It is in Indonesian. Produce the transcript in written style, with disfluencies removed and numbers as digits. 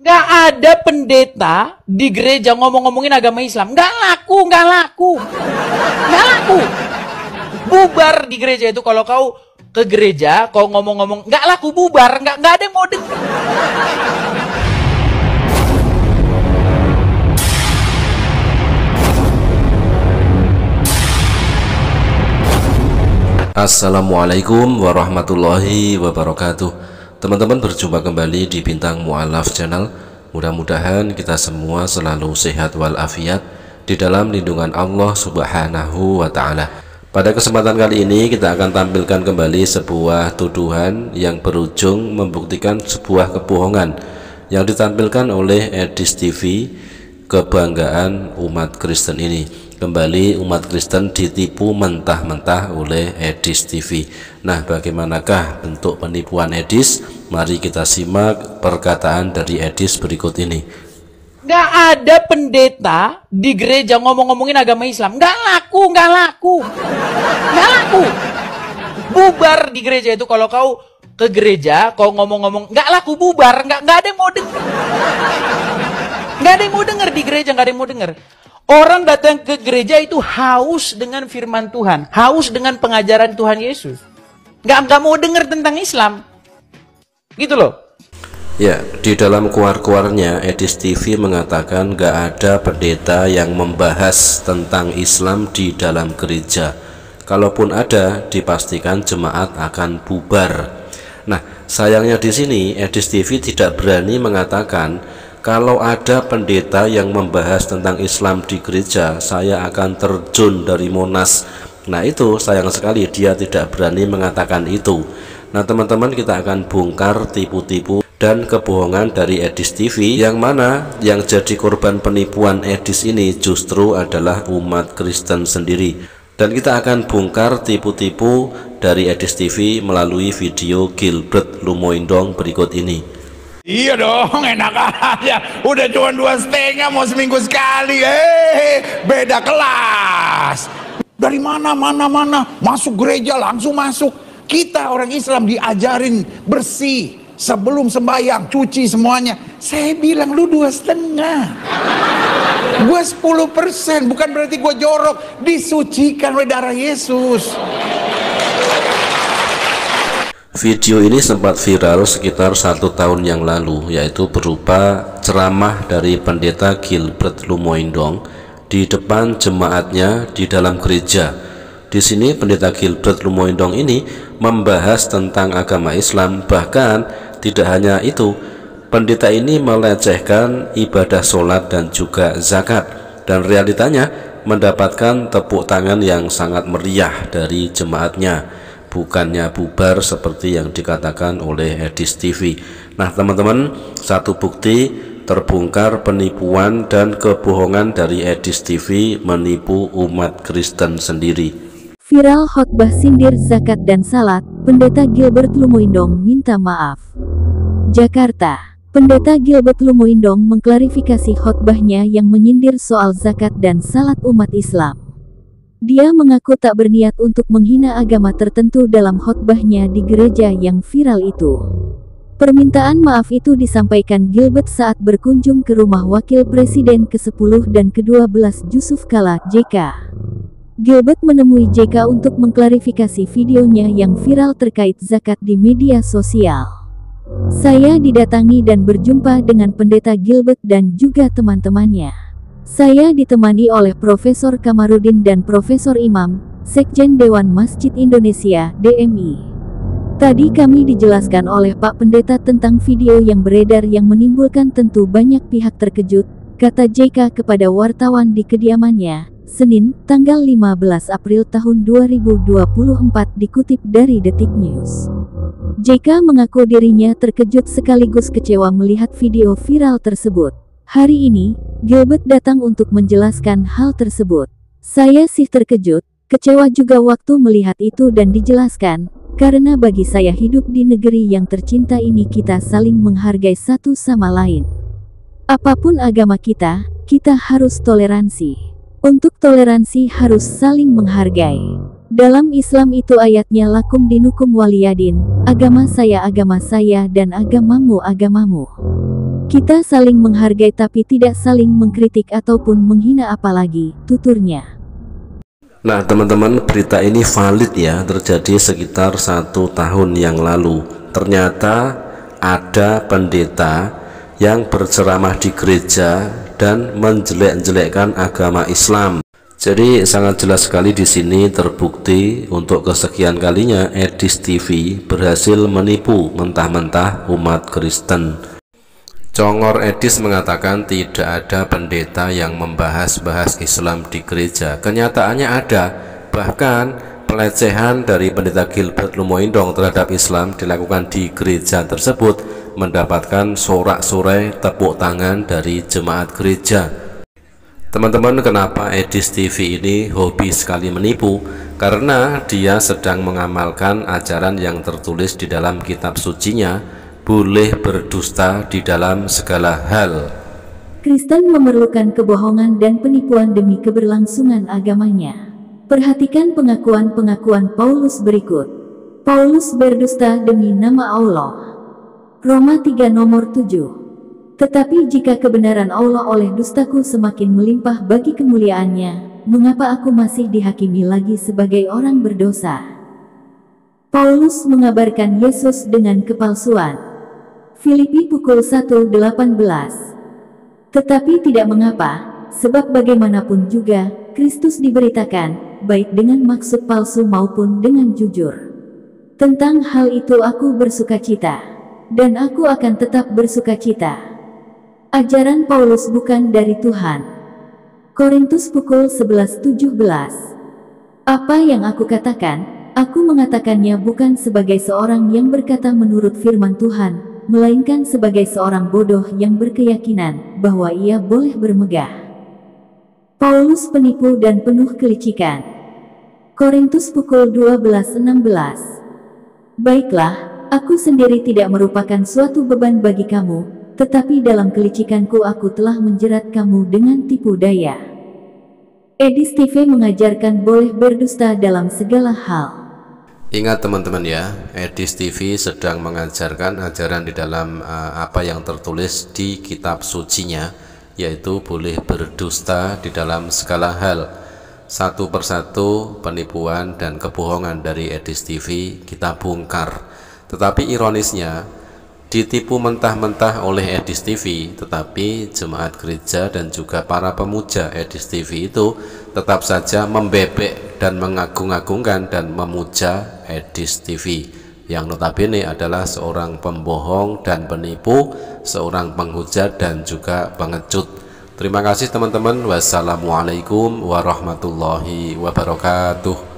Nggak ada pendeta di gereja ngomong-ngomongin agama Islam. Nggak laku, nggak laku. Nggak laku. Bubar di gereja itu kalau kau ke gereja, kau ngomong-ngomong, nggak laku, bubar. Nggak ada yang mau dengar. Assalamualaikum warahmatullahi wabarakatuh. Teman-teman, berjumpa kembali di Bintang Mu'alaf Channel. Mudah-mudahan kita semua selalu sehat walafiat di dalam lindungan Allah Subhanahu wa Ta'ala. Pada kesempatan kali ini kita akan tampilkan kembali sebuah tuduhan yang berujung membuktikan sebuah kebohongan yang ditampilkan oleh Edis TV, kebanggaan umat Kristen ini. Kembali umat Kristen ditipu mentah-mentah oleh Edis TV. Nah, bagaimanakah bentuk penipuan Edis? Mari kita simak perkataan dari Edis berikut ini. Nggak ada pendeta di gereja ngomong-ngomongin agama Islam. Nggak laku, nggak laku. Nggak laku. Bubar di gereja itu kalau kau ke gereja, kau ngomong-ngomong, nggak laku, bubar. Nggak ada yang mau dengar. Nggak ada yang mau dengar di gereja, nggak ada yang mau dengar. Orang datang ke gereja itu haus dengan firman Tuhan, haus dengan pengajaran Tuhan Yesus. Nggak mau dengar tentang Islam. Gitu loh. Ya, di dalam kuar-kuarnya Edis TV mengatakan nggak ada pendeta yang membahas tentang Islam di dalam gereja. Kalaupun ada, dipastikan jemaat akan bubar. Nah, sayangnya di sini Edis TV tidak berani mengatakan kalau ada pendeta yang membahas tentang Islam di gereja, saya akan terjun dari Monas. Nah, itu sayang sekali dia tidak berani mengatakan itu. Nah, teman-teman, kita akan bongkar tipu-tipu dan kebohongan dari Edis TV, yang mana yang jadi korban penipuan Edis ini justru adalah umat Kristen sendiri. Dan kita akan bongkar tipu-tipu dari Edis TV melalui video Gilbert Lumoindong berikut ini. Iya dong, enak aja. Udah cuma 2,5, mau seminggu sekali. Beda kelas. Dari mana, masuk gereja langsung masuk. Kita orang Islam diajarin bersih sebelum sembahyang, cuci semuanya. Saya bilang lu 2,5. Gue 10%, bukan berarti gue jorok. Disucikan oleh darah Yesus. Video ini sempat viral sekitar 1 tahun yang lalu, yaitu berupa ceramah dari pendeta Gilbert Lumoindong di depan jemaatnya di dalam gereja. Di sini pendeta Gilbert Lumoindong ini membahas tentang agama Islam. Bahkan tidak hanya itu, pendeta ini melecehkan ibadah sholat dan juga zakat, dan realitanya mendapatkan tepuk tangan yang sangat meriah dari jemaatnya, bukannya bubar seperti yang dikatakan oleh Edis TV. Nah, teman-teman, satu bukti terbongkar penipuan dan kebohongan dari Edis TV menipu umat Kristen sendiri. Viral khotbah sindir zakat dan salat, Pendeta Gilbert Lumoindong minta maaf. Jakarta. Pendeta Gilbert Lumoindong mengklarifikasi khotbahnya yang menyindir soal zakat dan salat umat Islam. Dia mengaku tak berniat untuk menghina agama tertentu dalam khotbahnya di gereja yang viral itu. Permintaan maaf itu disampaikan Gilbert saat berkunjung ke rumah Wakil Presiden ke-10 dan ke-12 Jusuf Kalla, JK. Gilbert menemui JK untuk mengklarifikasi videonya yang viral terkait zakat di media sosial. Saya didatangi dan berjumpa dengan Pendeta Gilbert dan juga teman-temannya. Saya ditemani oleh Profesor Kamarudin dan Profesor Imam, Sekjen Dewan Masjid Indonesia, DMI. Tadi kami dijelaskan oleh Pak Pendeta tentang video yang beredar yang menimbulkan tentu banyak pihak terkejut, kata JK kepada wartawan di kediamannya, Senin, tanggal 15 April tahun 2024 dikutip dari Detik News. JK mengaku dirinya terkejut sekaligus kecewa melihat video viral tersebut. Hari ini, Gilbert datang untuk menjelaskan hal tersebut. Saya sih terkejut, kecewa juga waktu melihat itu dan dijelaskan, karena bagi saya hidup di negeri yang tercinta ini kita saling menghargai satu sama lain. Apapun agama kita harus toleransi. Untuk toleransi harus saling menghargai. Dalam Islam itu ayatnya lakum dinukum waliyadin, agama saya dan agamamu agamamu. Kita saling menghargai tapi tidak saling mengkritik ataupun menghina apalagi, tuturnya. Nah teman-teman, berita ini valid ya, terjadi sekitar 1 tahun yang lalu. Ternyata ada pendeta yang berceramah di gereja dan menjelek-jelekkan agama Islam. Jadi sangat jelas sekali di sini terbukti untuk kesekian kalinya Edis TV berhasil menipu mentah-mentah umat Kristen. Congor Edis mengatakan tidak ada pendeta yang membahas-bahas Islam di gereja. Kenyataannya ada, bahkan pelecehan dari pendeta Gilbert Lumoindong terhadap Islam dilakukan di gereja tersebut mendapatkan sorak-sorai tepuk tangan dari jemaat gereja. Teman-teman, kenapa Edis TV ini hobi sekali menipu? Karena dia sedang mengamalkan ajaran yang tertulis di dalam kitab sucinya, boleh berdusta di dalam segala hal. Kristen memerlukan kebohongan dan penipuan demi keberlangsungan agamanya. Perhatikan pengakuan-pengakuan Paulus berikut. Paulus berdusta demi nama Allah. Roma 3 nomor 7. Tetapi jika kebenaran Allah oleh dustaku semakin melimpah bagi kemuliaannya, mengapa aku masih dihakimi lagi sebagai orang berdosa? Paulus mengabarkan Yesus dengan kepalsuan. Filipi pukul 1:18. Tetapi tidak mengapa, sebab bagaimanapun juga, Kristus diberitakan, baik dengan maksud palsu maupun dengan jujur. Tentang hal itu aku bersukacita, dan aku akan tetap bersukacita. Ajaran Paulus bukan dari Tuhan. Korintus pukul 11:17. Apa yang aku katakan, aku mengatakannya bukan sebagai seorang yang berkata menurut firman Tuhan, melainkan sebagai seorang bodoh yang berkeyakinan bahwa ia boleh bermegah. Paulus penipu dan penuh kelicikan. Korintus pukul 12:16. Baiklah, aku sendiri tidak merupakan suatu beban bagi kamu, tetapi dalam kelicikanku aku telah menjerat kamu dengan tipu daya. Edis TV mengajarkan boleh berdusta dalam segala hal. Ingat teman-teman ya, Edis TV sedang mengajarkan ajaran di dalam apa yang tertulis di kitab sucinya, yaitu boleh berdusta di dalam segala hal. Satu persatu penipuan dan kebohongan dari Edis TV kita bongkar. Tetapi ironisnya, ditipu mentah-mentah oleh Edis TV, tetapi jemaat gereja dan juga para pemuja Edis TV itu tetap saja membebek dan mengagung-agungkan dan memuja Edis TV, yang notabene adalah seorang pembohong dan penipu, seorang penghujat dan juga pengecut. Terima kasih teman-teman. Wassalamualaikum warahmatullahi wabarakatuh.